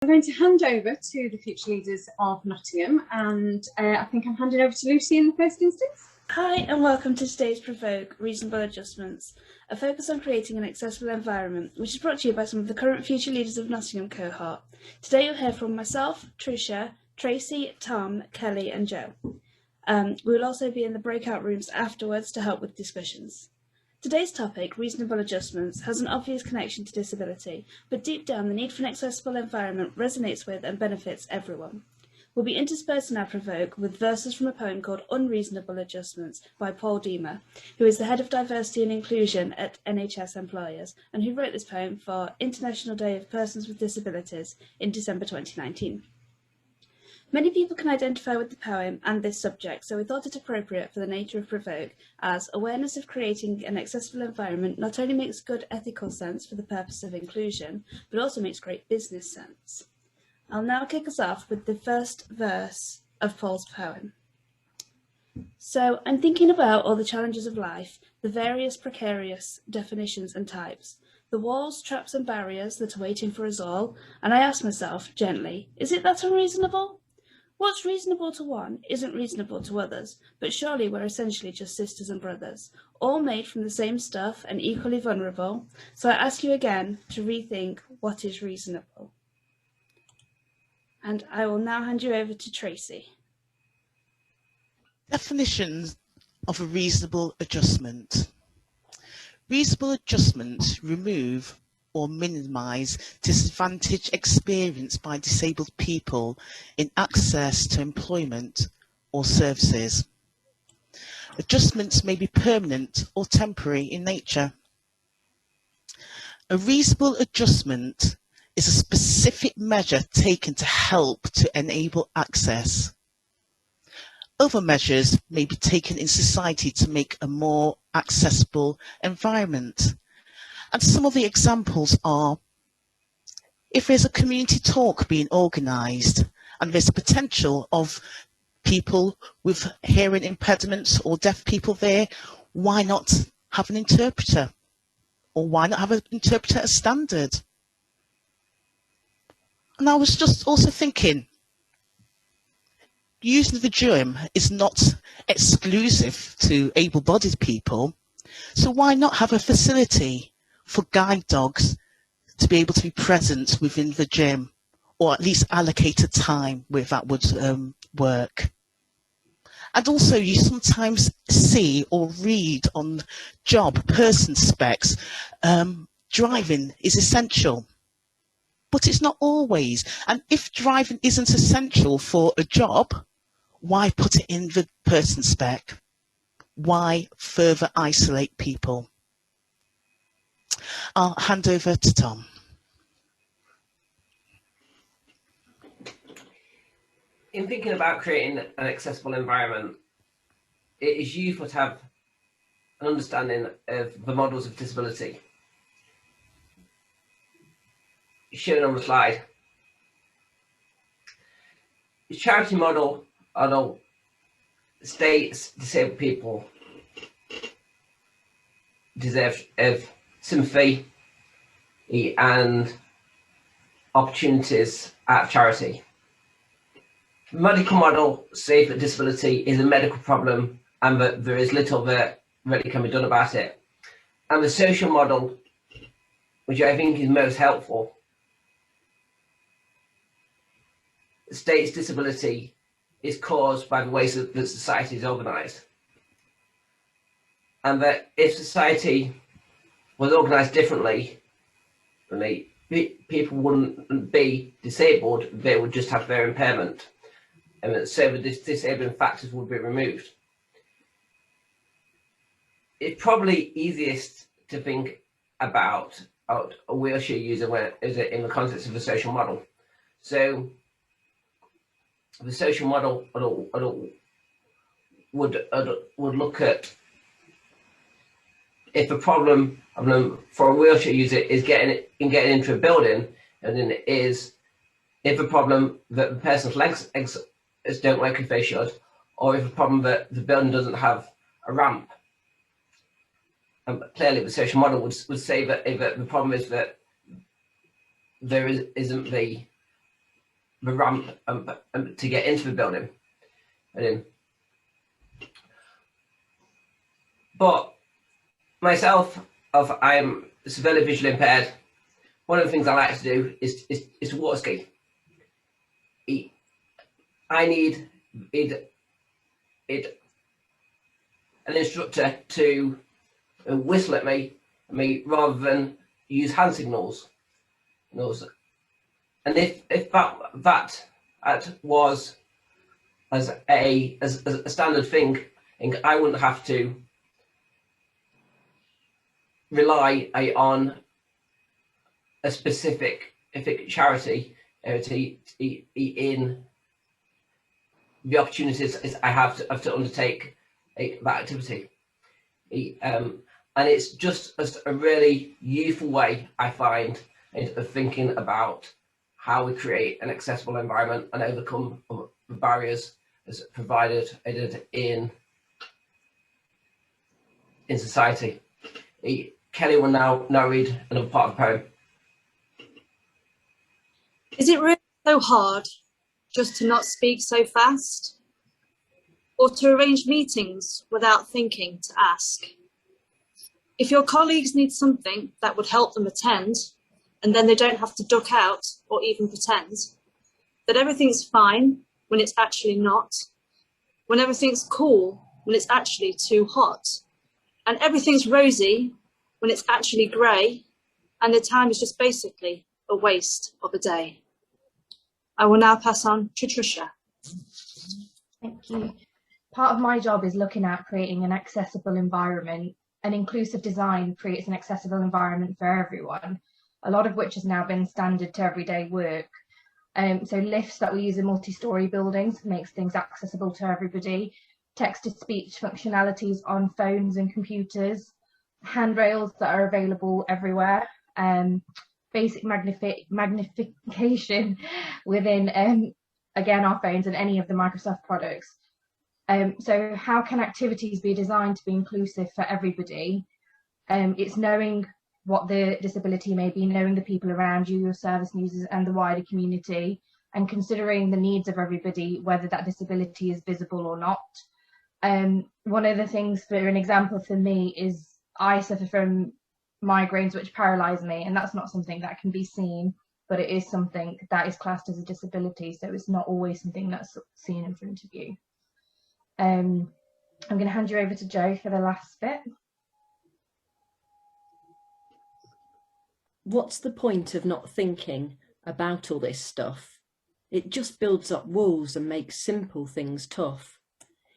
I'm going to hand over to the Future Leaders of Nottingham, and I think I'm handing over to Lucy in the first instance. Hi and welcome to today's Provoke Reasonable Adjustments, a focus on creating an accessible environment, which is brought to you by some of the current Future Leaders of Nottingham cohort. Today you'll hear from myself, Tricia, Tracy, Tom, Kelly and Joe. We will also be in the breakout rooms afterwards to help with discussions. Today's topic, reasonable adjustments, has an obvious connection to disability, but deep down the need for an accessible environment resonates with and benefits everyone. We'll be interspersing our Provoke with verses from a poem called Unreasonable Adjustments by Paul Deemer, who is the Head of Diversity and Inclusion at NHS Employers, and who wrote this poem for International Day of Persons with Disabilities in December 2019. Many people can identify with the poem and this subject, so we thought it appropriate for the nature of Provoke, as awareness of creating an accessible environment not only makes good ethical sense for the purpose of inclusion, but also makes great business sense. I'll now kick us off with the first verse of Paul's poem. So I'm thinking about all the challenges of life, the various precarious definitions and types, the walls, traps and barriers that are waiting for us all, and I ask myself, gently, is it that unreasonable? What's reasonable to one isn't reasonable to others, but surely we're essentially just sisters and brothers, all made from the same stuff and equally vulnerable, so I ask you again to rethink what is reasonable. And I will now hand you over to Tracy. Definitions of a reasonable adjustment. Reasonable adjustments remove or minimise disadvantage experienced by disabled people in access to employment or services. Adjustments may be permanent or temporary in nature. A reasonable adjustment is a specific measure taken to help to enable access. Other measures may be taken in society to make a more accessible environment. And some of the examples are, if there's a community talk being organised and there's a potential of people with hearing impediments or deaf people there, why not have an interpreter? Or why not have an interpreter as standard? And I was just also thinking, using the gym is not exclusive to able-bodied people, so why not have a facility for guide dogs to be able to be present within the gym, or at least allocate a time where that would work? And also you sometimes see or read on job person specs, driving is essential. But it's not always. And if driving isn't essential for a job, why put it in the person spec? Why further isolate people? I'll hand over to Tom. In thinking about creating an accessible environment, it is useful to have an understanding of the models of disability shown on the slide. The charity model states disabled people deserve of sympathy and opportunities at charity. The medical model says that disability is a medical problem and that there is little that really can be done about it. And the social model, which I think is most helpful, states disability is caused by the ways that society is organised. And that if society was organised differently, people wouldn't be disabled, they would just have their impairment. And so the disabling factors would be removed. It's probably easiest to think about a wheelchair user in the context of a social model. So the social model would look at if the problem for a wheelchair user is getting into a building, and then it is if the problem that the person's legs don't work if they should, or if the problem that the building doesn't have a ramp. Clearly, the social model would say that if the problem is that there isn't the the ramp to get into the building. But myself, I am severely visually impaired. One of the things I like to do is to water ski. I need an instructor to whistle at me rather than use hand signals. And if that was as a standard thing, I wouldn't have to rely on a specific charity in the opportunities I have to undertake that activity. And it's just a really useful way, I find, of thinking about how we create an accessible environment and overcome the barriers as provided in society. Kelly will now read another part of the poem. Is it really so hard just to not speak so fast? Or to arrange meetings without thinking to ask? If your colleagues need something that would help them attend, and then they don't have to duck out or even pretend that everything's fine when it's actually not, when everything's cool when it's actually too hot, and everything's rosy when it's actually grey, and the time is just basically a waste of a day. I will now pass on to Trisha. Thank you. Part of my job is looking at creating an accessible environment. An inclusive design creates an accessible environment for everyone, a lot of which has now been standard to everyday work. So lifts that we use in multi-storey buildings makes things accessible to everybody. Text-to-speech functionalities on phones and computers, handrails that are available everywhere, basic magnification within, again, our phones and any of the Microsoft products. So how can activities be designed to be inclusive for everybody? It's knowing what the disability may be, knowing the people around you, your service users and the wider community, and considering the needs of everybody, whether that disability is visible or not. One of the things, for an example for me, is I suffer from migraines which paralyse me, and that's not something that can be seen, but it is something that is classed as a disability, so it's not always something that's seen in front of you. I'm going to hand you over to Jo for the last bit. What's the point of not thinking about all this stuff? It just builds up walls and makes simple things tough.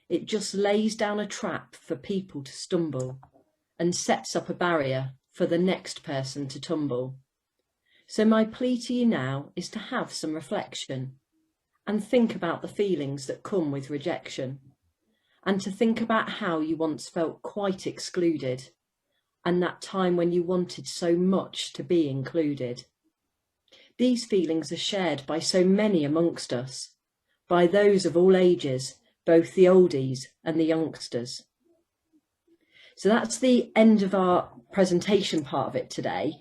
It just lays down a trap for people to stumble and sets up a barrier for the next person to tumble. So my plea to you now is to have some reflection and think about the feelings that come with rejection, and to think about how you once felt quite excluded, and that time when you wanted so much to be included. These feelings are shared by so many amongst us, by those of all ages, both the oldies and the youngsters. So that's the end of our presentation part of it today.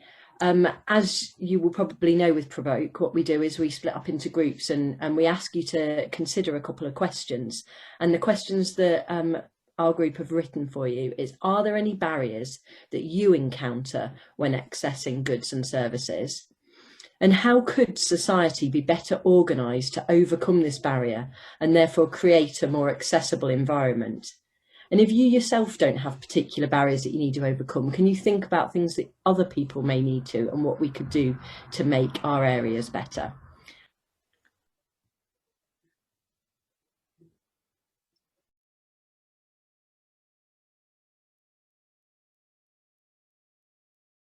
As you will probably know with Provoke, what we do is we split up into groups and we ask you to consider a couple of questions. And the questions that our group have written for you is, are there any barriers that you encounter when accessing goods and services? And how could society be better organised to overcome this barrier and therefore create a more accessible environment? And if you yourself don't have particular barriers that you need to overcome, can you think about things that other people may need to and what we could do to make our areas better?